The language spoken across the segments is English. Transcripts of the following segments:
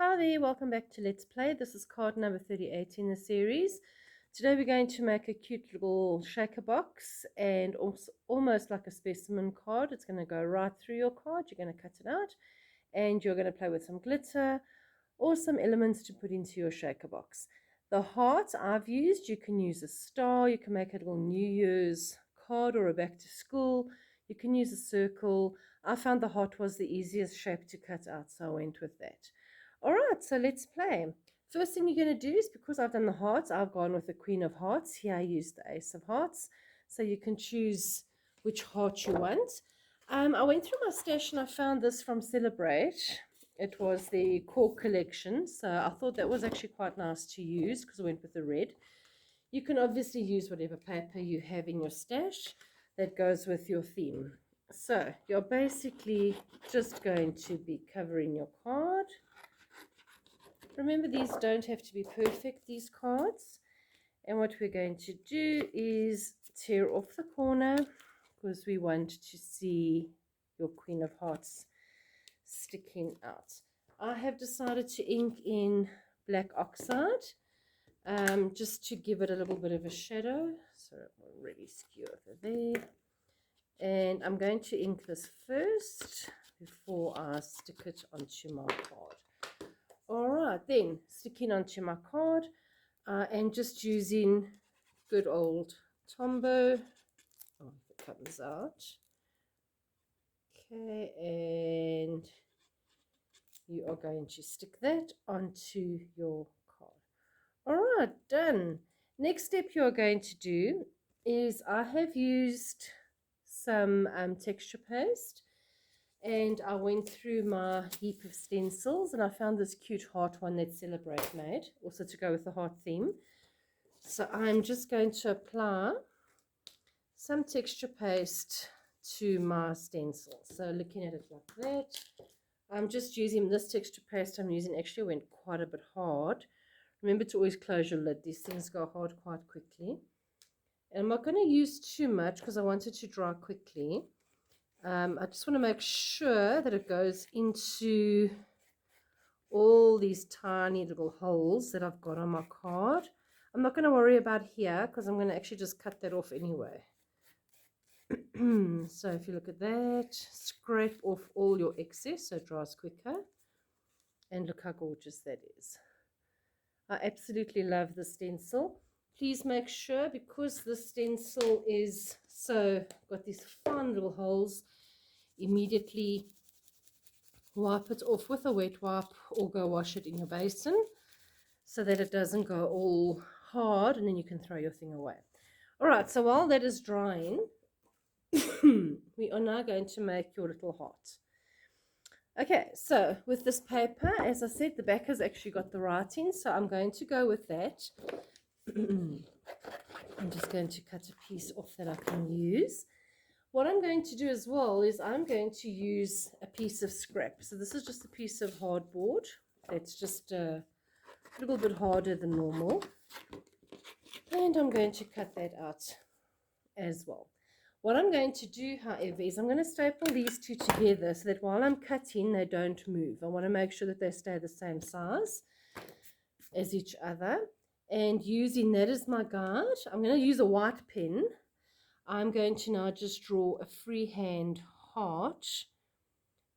Hi there, welcome back to Let's Play. This is card number 38 in the series. Today we're going to make a cute little shaker box and also almost like a specimen card. It's going to go right through your card. You're going to cut it out and you're going to play with some glitter or some elements to put into your shaker box. The heart I've used, you can use a star, you can make a little New Year's card or a back to school. You can use a circle. I found the heart was the easiest shape to cut out, so I went with that. All right, so let's play. First thing you're going to do is, because I've done the hearts, I've gone with the Queen of Hearts. Here I used the Ace of Hearts. So you can choose which heart you want. I went through my stash and I found this from Celebrate. It was the core collection. So I thought that was actually quite nice to use because I went with the red. You can obviously use whatever paper you have in your stash that goes with your theme. So you're basically just going to be covering your card. Remember, these don't have to be perfect, these cards. And what we're going to do is tear off the corner because we want to see your Queen of Hearts sticking out. I have decided to ink in black oxide just to give it a little bit of a shadow. So it will really skew over there. And I'm going to ink this first before I stick it onto my card. Alright, then sticking onto my card and just using good old Tombow. Oh, it comes out. Okay, and you are going to stick that onto your card. Alright, done. Next step you're going to do is I have used some texture paste. And I went through my heap of stencils and I found this cute heart one that Celebrate made, also to go with the heart theme. So I'm just going to apply some texture paste to my stencil. So looking at it like that, I'm just using this texture paste I'm using actually went quite a bit hard. Remember to always close your lid. These things go hard quite quickly. And I'm not going to use too much because I want it to dry quickly. I just want to make sure that it goes into all these tiny little holes that I've got on my card. I'm not going to worry about here because I'm going to actually just cut that off anyway. So if you look at that, scrape off all your excess so it dries quicker. And look how gorgeous that is. I absolutely love the stencil. Please make sure, because the stencil is got these fun little holes, immediately wipe it off with a wet wipe or go wash it in your basin so that it doesn't go all hard and then you can throw your thing away. All right, so while that is drying, we are now going to make your little heart. Okay, so with this paper, as I said, the back has actually got the writing, so I'm going to go with that. I'm just going to cut a piece off that I can use. What I'm going to do as well is I'm going to use a piece of scrap. So this is just a piece of hardboard. It's just a little bit harder than normal. And I'm going to cut that out as well. What I'm going to do, however, is I'm going to staple these two together so that while I'm cutting, they don't move. I want to make sure that they stay the same size as each other. And using that as my guide, I'm going to use a white pen. I'm going to now just draw a freehand heart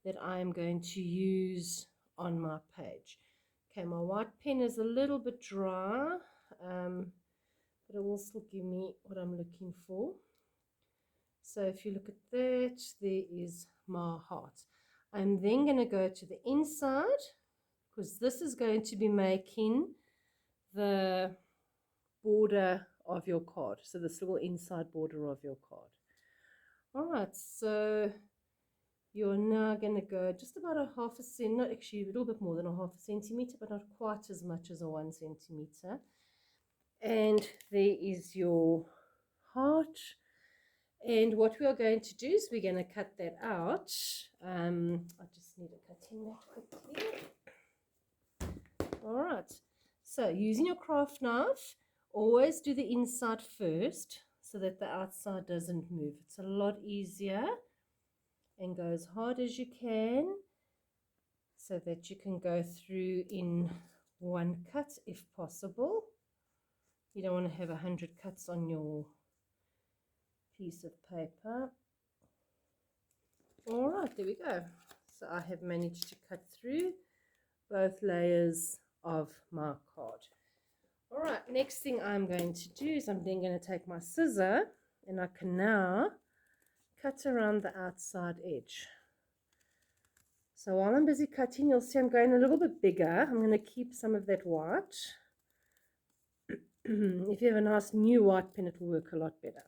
that I'm going to use on my page. Okay, my white pen is a little bit dry, but it will still give me what I'm looking for. So if you look at that, there is my heart. I'm then going to go to the inside because this is going to be making the border of your card. So this little inside border of your card. All right, so you're now going to go just about a half a cent, not actually a little bit more than a half a centimeter, but not quite as much as a 1 centimeter. And there is your heart. And what we are going to do is we're going to cut that out. I just need to cut in that quickly. All right. So using your craft knife, always do the inside first so that the outside doesn't move. It's a lot easier and go as hard as you can so that you can go through in one cut if possible. You don't want to have 100 cuts on your piece of paper. All right, there we go. So I have managed to cut through both layers of my card. All right, next thing I'm going to do is I'm then going to take my scissor and I can now cut around the outside edge. So while I'm busy cutting, you'll see I'm going a little bit bigger. I'm going to keep some of that white. If you have a nice new white pen, it will work a lot better.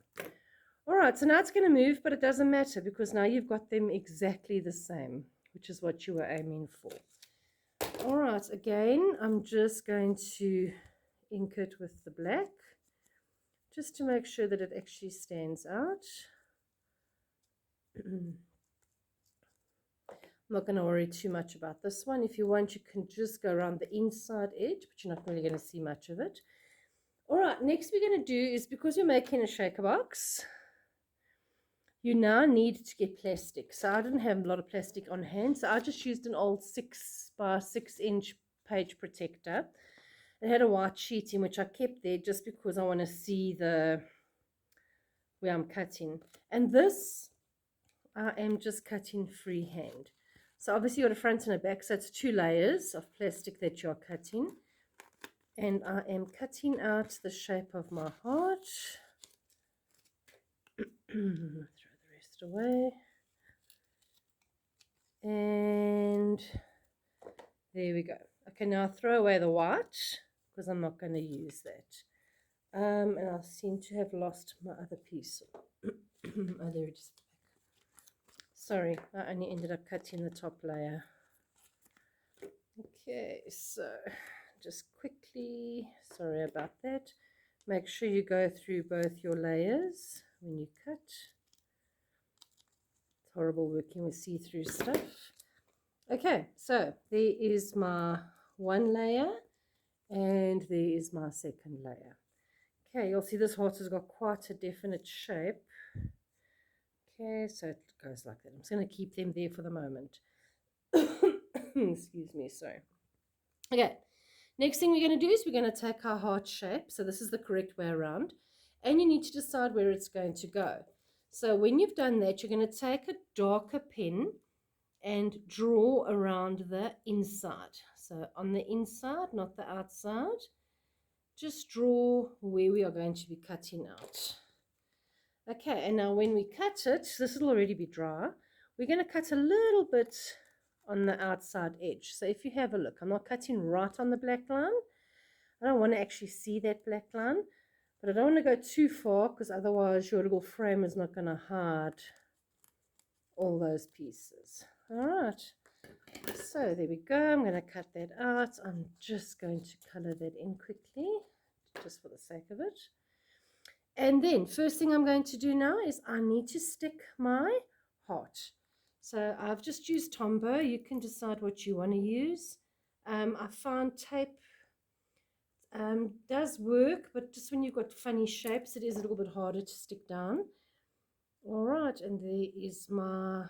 All right, so now it's going to move, but it doesn't matter because now you've got them exactly the same, which is what you were aiming for. All right, again, I'm just going to ink it with the black just to make sure that it actually stands out. I'm not going to worry too much about this one. If you want, you can just go around the inside edge, but you're not really going to see much of it. All right, next we're going to do is, because you're making a shaker box, you now need to get plastic. So I didn't have a lot of plastic on hand, so I just used an old 6 by 6 inch page protector. It had a white sheet in which I kept there just because I want to see where I'm cutting. And this, I am just cutting freehand. So obviously you've got a front and a back, so it's 2 layers of plastic that you're cutting. And I am cutting out the shape of my heart. Throw the rest away. And there we go. I can now throw away the white because I'm not going to use that. And I seem to have lost my other piece. Oh, there it is. Sorry, I only ended up cutting the top layer. Okay, so just quickly, sorry about that. Make sure you go through both your layers when you cut. It's horrible working with see-through stuff. Okay, so there is my one layer and there is my second layer. Okay, you'll see this heart has got quite a definite shape. Okay, so it goes like that. I'm just going to keep them there for the moment. Excuse me, sorry. Okay, next thing we're going to do is we're going to take our heart shape. So this is the correct way around. And you need to decide where it's going to go. So when you've done that, you're going to take a darker pen and draw around the inside. So on the inside, not the outside. Just draw where we are going to be cutting out. Okay, and now when we cut it, this will already be dry. We're going to cut a little bit on the outside edge. So if you have a look, I'm not cutting right on the black line. I don't want to actually see that black line, but I don't want to go too far because otherwise your little frame is not going to hide all those pieces. All right, so there we go. I'm going to cut that out. I'm just going to color that in quickly, just for the sake of it. And then first thing I'm going to do now is I need to stick my heart. So I've just used Tombow. You can decide what you want to use. I found tape does work, but just when you've got funny shapes, it is a little bit harder to stick down. All right, and there is my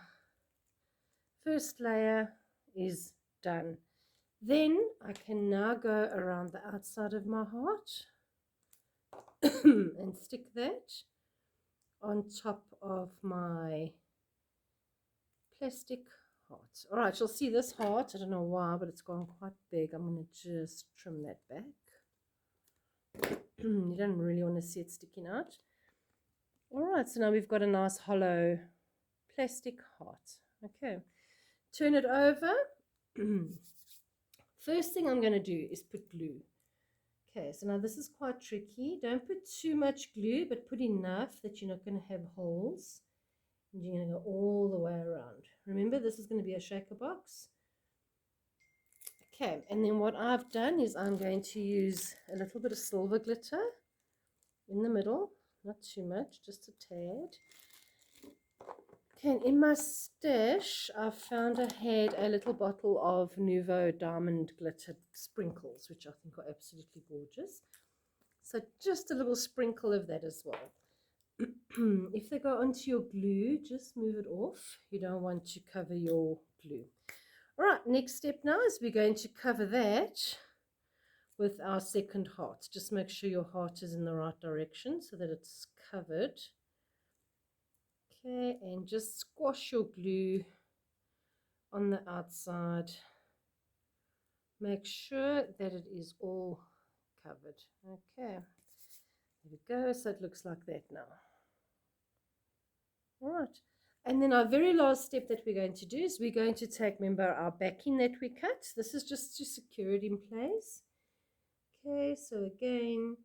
first layer is done. Then I can now go around the outside of my heart and stick that on top of my plastic heart. All right, you'll see this heart. I don't know why, but it's gone quite big. I'm going to just trim that back. You don't really want to see it sticking out. All right, so now we've got a nice hollow plastic heart. Okay, turn it over. First thing I'm going to do is put glue. Okay, so now this is quite tricky. Don't put too much glue, but put enough that you're not going to have holes. And you're going to go all the way around. Remember, this is going to be a shaker box. Okay, and then what I've done is I'm going to use a little bit of silver glitter in the middle. Not too much, just a tad. Okay, and in my stash, I found I had a little bottle of Nouveau Diamond Glitter Sprinkles, which I think are absolutely gorgeous. So just a little sprinkle of that as well. If they go onto your glue, just move it off. You don't want to cover your glue. All right, next step now is we're going to cover that with our second heart. Just make sure your heart is in the right direction so that it's covered. Okay, and just squash your glue on the outside. Make sure that it is all covered. Okay, there we go. So it looks like that now. All right. And then our very last step that we're going to do is we're going to take, remember, our backing that we cut. This is just to secure it in place. Okay, so again,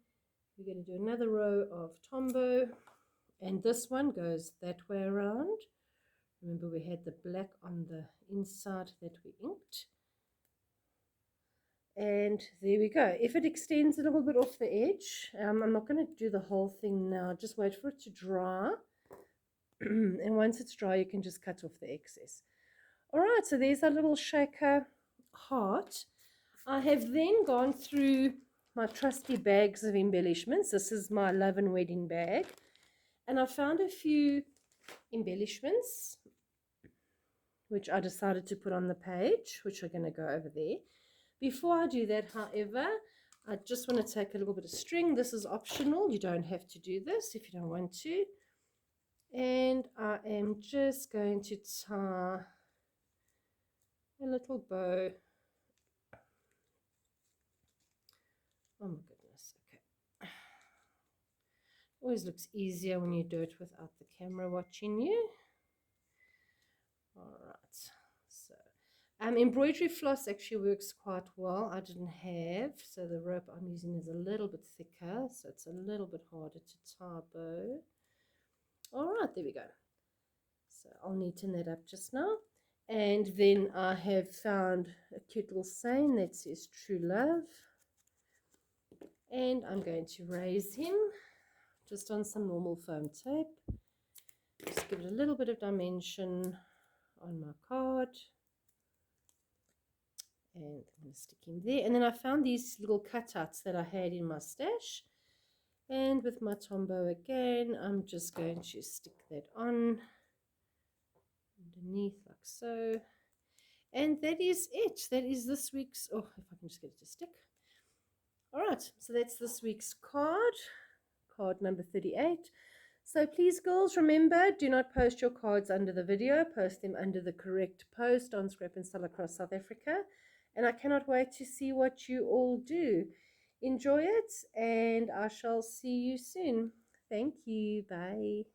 we're going to do another row of Tombow. And this one goes that way around. Remember, we had the black on the inside that we inked. And there we go. If it extends a little bit off the edge, I'm not going to do the whole thing now. Just wait for it to dry. And once it's dry, you can just cut off the excess. All right, so there's our little shaker heart. I have then gone through my trusty bags of embellishments. This is my Love and Wedding bag. And I found a few embellishments, which I decided to put on the page, which are going to go over there. Before I do that, however, I just want to take a little bit of string. This is optional. You don't have to do this if you don't want to. And I am just going to tie a little bow. Oh my goodness, okay. Always looks easier when you do it without the camera watching you. All right, so embroidery floss actually works quite well. I didn't have, so the rope I'm using is a little bit thicker, so it's a little bit harder to tie a bow. All right, there we go. So I'll neaten that up just now. And then I have found a cute little saying that says true love. And I'm going to raise him just on some normal foam tape. Just give it a little bit of dimension on my card. And I'm going to stick him there. And then I found these little cutouts that I had in my stash. And with my Tombow again, I'm just going to stick that on underneath like so. And that is it. That is this week's, oh, if I can just get it to stick. All right, so that's this week's card number 38. So please, girls, remember, do not post your cards under the video. Post them under the correct post on Scrap and Sell across South Africa. And I cannot wait to see what you all do. Enjoy it, and I shall see you soon. Thank you. Bye.